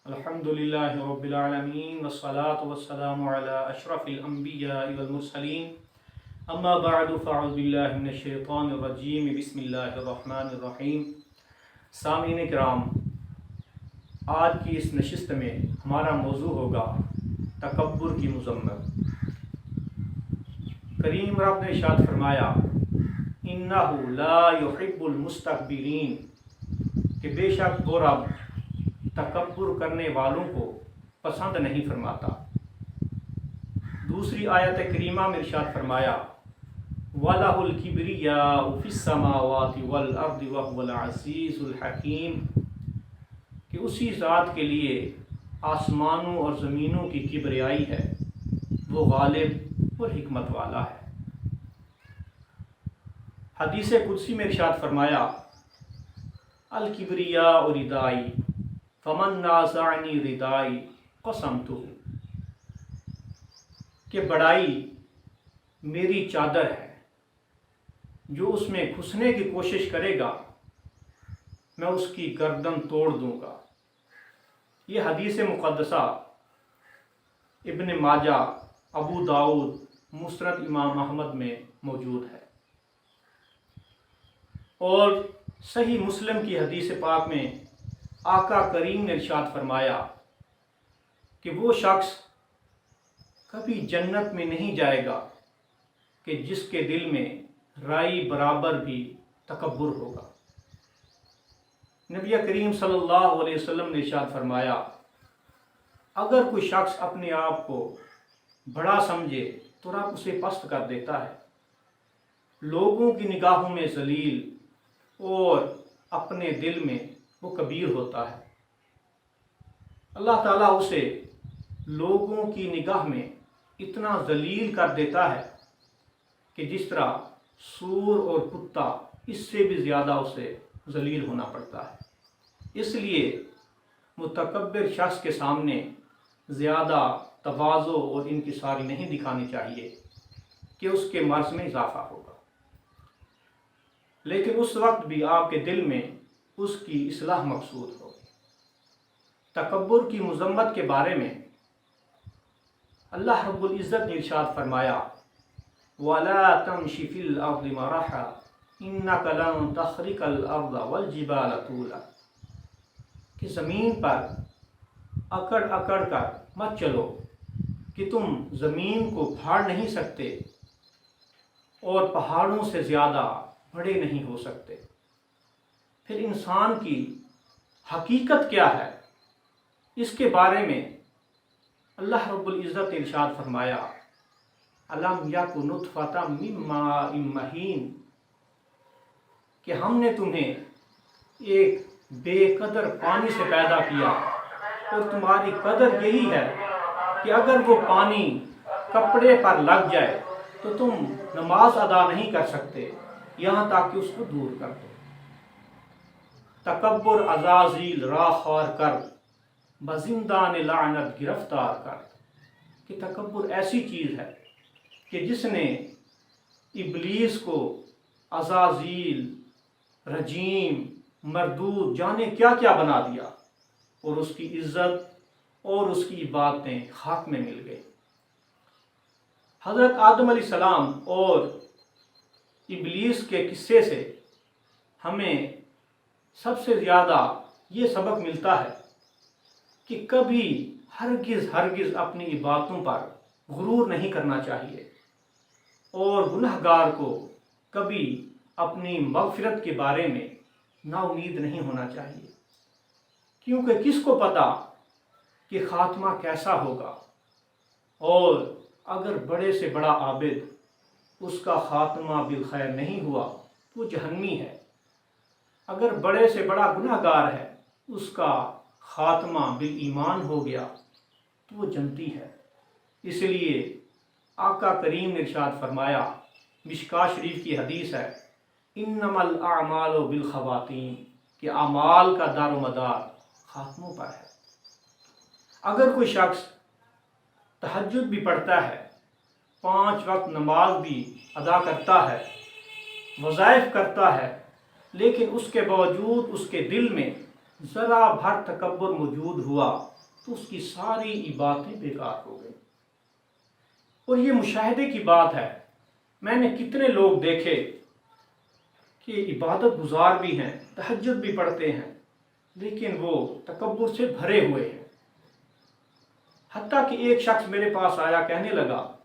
الحمد للہ رب العالمین والصلاة والسلام علی اشرف الانبیاء والمرسلین اما بعد فاعوذ باللہ من الشیطان الرجیم بسم اللہ الرحمن الرحیم۔ سامعین کرام، آج کی اس نشست میں ہمارا موضوع ہوگا تکبر کی مذمت۔ کریم رب نے ارشاد فرمایا انہ لا یحب المستکبرین، کہ بے شک وہ رب تکبر کرنے والوں کو پسند نہیں فرماتا۔ دوسری آیت کریمہ میں ارشاد فرمایا وَلَهُ الْكِبْرِيَاءُ فِي السَّمَاوَاتِ وَالْأَرْضِ وَهُوَ الْعَزِيزُ الْحَكِيمُ، کہ اسی ذات کے لیے آسمانوں اور زمینوں کی کبریائی ہے، وہ غالب اور حکمت والا ہے۔ حدیث قدسی میں ارشاد فرمایا الکبریاء ردائی فمن نازعنی ردائی قسمتہ، کہ بڑائی میری چادر ہے، جو اس میں گھسنے کی کوشش کرے گا میں اس کی گردن توڑ دوں گا۔ یہ حدیث مقدسہ ابن ماجہ، ابو داؤد، مسند امام احمد میں موجود ہے، اور صحیح مسلم کی حدیث پاک میں آقا کریم نے ارشاد فرمایا کہ وہ شخص کبھی جنت میں نہیں جائے گا کہ جس کے دل میں رائی برابر بھی تکبر ہوگا۔ نبی کریم صلی اللہ علیہ وسلم نے ارشاد فرمایا اگر کوئی شخص اپنے آپ کو بڑا سمجھے تو رب اسے پست کر دیتا ہے، لوگوں کی نگاہوں میں ذلیل اور اپنے دل میں وہ کبیر ہوتا ہے۔ اللہ تعالیٰ اسے لوگوں کی نگاہ میں اتنا ذلیل کر دیتا ہے کہ جس طرح سور اور کتا اس سے بھی زیادہ اسے ذلیل ہونا پڑتا ہے۔ اس لیے متکبر شخص کے سامنے زیادہ تواضع اور انکساری نہیں دکھانی چاہیے کہ اس کے مرض میں اضافہ ہوگا، لیکن اس وقت بھی آپ کے دل میں اس کی اصلاح مقصود ہو۔ تکبر کی مذمت کے بارے میں اللہ رب العزت نے ارشاد فرمایا وَلَا تَمْشِ فِي الْأَرْضِ مَرَحًا إِنَّكَ لَن تَخْرِقَ الْأَرْضَ وَالْجِبَالَ طُولًا، کہ زمین پر اکڑ اکڑ کر مت چلو کہ تم زمین کو پھاڑ نہیں سکتے اور پہاڑوں سے زیادہ بڑے نہیں ہو سکتے۔ پھر انسان کی حقیقت کیا ہے، اس کے بارے میں اللہ رب العزت نے ارشاد فرمایا الم یک نطفۃ من ماء مہین، کہ ہم نے تمہیں ایک بے قدر پانی سے پیدا کیا اور تمہاری قدر یہی ہے کہ اگر وہ پانی کپڑے پر لگ جائے تو تم نماز ادا نہیں کر سکتے یہاں تک کہ اس کو دور کر دو۔ تکبر عزازیل راخوار کر بزندان لعنت گرفتار کر، کہ تکبر ایسی چیز ہے کہ جس نے ابلیس کو عزازیل، رجیم، مردود جانے کیا کیا بنا دیا، اور اس کی عزت اور اس کی باتیں خاک میں مل گئی۔ حضرت آدم علیہ السلام اور ابلیس کے قصے سے ہمیں سب سے زیادہ یہ سبق ملتا ہے کہ کبھی ہرگز اپنی باتوں پر غرور نہیں کرنا چاہیے، اور گناہ گار کو کبھی اپنی مغفرت کے بارے میں نا امید نہیں ہونا چاہیے، کیونکہ کس کو پتا کہ خاتمہ کیسا ہوگا، اور اگر بڑے سے بڑا عابد اس کا خاتمہ بالخیر نہیں ہوا وہ جہنمی ہے، اگر بڑے سے بڑا گناہ گار ہے اس کا خاتمہ بالایمان ہو گیا تو وہ جنتی ہے۔ اس لیے آقا کریم نے ارشاد فرمایا، مشکاہ شریف کی حدیث ہے انما الاعمال بالخواتیم، کہ اعمال کا دار و مدار خاتموں پر ہے۔ اگر کوئی شخص تہجد بھی پڑھتا ہے، 5 وقت نماز بھی ادا کرتا ہے، وظائف کرتا ہے، لیکن اس کے باوجود اس کے دل میں ذرا بھر تکبر موجود ہوا تو اس کی ساری عبادتیں بیکار ہو گئی۔ اور یہ مشاہدے کی بات ہے، میں نے کتنے لوگ دیکھے کہ عبادت گزار بھی ہیں، تہجد بھی پڑھتے ہیں، لیکن وہ تکبر سے بھرے ہوئے ہیں۔ حتیٰ کہ ایک شخص میرے پاس آیا، کہنے لگا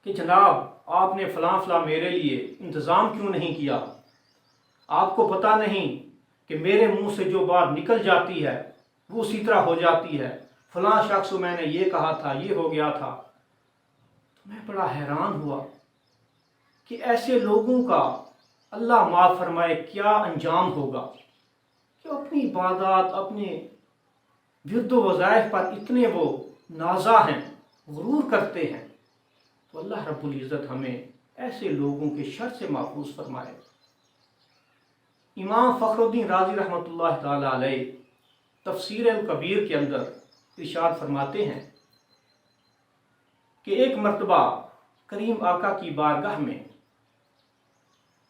کہ جناب آپ نے فلاں فلاں میرے لیے انتظام کیوں نہیں کیا؟ آپ کو پتہ نہیں کہ میرے منہ سے جو بات نکل جاتی ہے وہ اسی طرح ہو جاتی ہے، فلاں شخص میں نے یہ کہا تھا، یہ ہو گیا تھا۔ تو میں بڑا حیران ہوا کہ ایسے لوگوں کا اللہ معاف فرمائے کیا انجام ہوگا کہ اپنی عبادات، اپنے ورد و وظائف پر اتنے وہ نازا ہیں، غرور کرتے ہیں۔ تو اللہ رب العزت ہمیں ایسے لوگوں کے شر سے محفوظ فرمائے۔ امام فخر الدین رازی رحمۃ اللہ تعالی علیہ تفسیر الکبیر کے اندر ارشاد فرماتے ہیں کہ ایک مرتبہ کریم آقا کی بارگاہ میں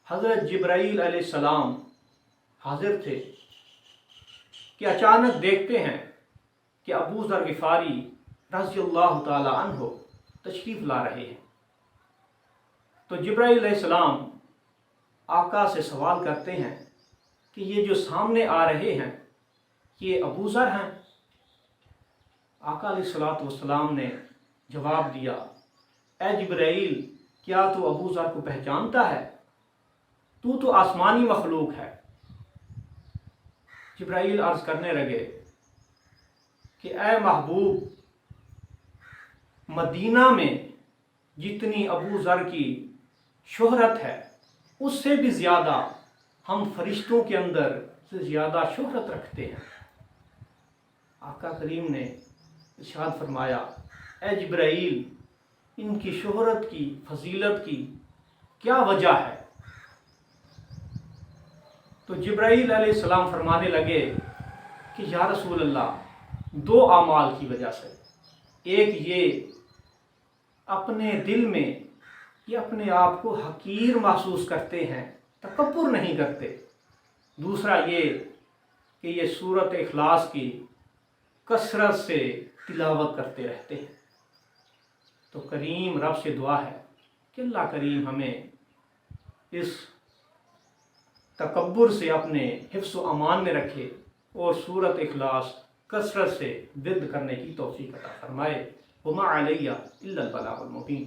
حضرت جبرائیل علیہ السلام حاضر تھے کہ اچانک دیکھتے ہیں کہ ابو ذر غفاری رضی اللہ تعالی عنہ تشریف لا رہے ہیں۔ تو جبرائیل علیہ السلام آقا سے سوال کرتے ہیں کہ یہ جو سامنے آ رہے ہیں یہ ابو ذر ہیں؟ آقا علیہ الصلوۃ والسلام نے جواب دیا، اے جبرائیل، کیا تو ابو ذر کو پہچانتا ہے؟ تو آسمانی مخلوق ہے۔ جبرائیل عرض کرنے لگے کہ اے محبوب، مدینہ میں جتنی ابو ذر کی شہرت ہے اس سے بھی زیادہ ہم فرشتوں کے اندر سے زیادہ شہرت رکھتے ہیں۔ آقا کریم نے ارشاد فرمایا، اے جبرائیل، ان کی شہرت کی، فضیلت کی کیا وجہ ہے؟ تو جبرائیل علیہ السلام فرمانے لگے کہ یا رسول اللہ، دو اعمال کی وجہ سے۔ ایک یہ اپنے دل میں یہ اپنے آپ کو حقیر محسوس کرتے ہیں، تکبر نہیں کرتے۔ دوسرا یہ کہ یہ سورۃ اخلاص کی کثرت سے تلاوت کرتے رہتے ہیں۔ تو کریم رب سے دعا ہے کہ اللہ کریم ہمیں اس تکبر سے اپنے حفظ و امان میں رکھے اور سورۃ اخلاص کثرت سے ورد کرنے کی توفیق عطا فرمائے۔ وما علیہ الا البلاغ المبین۔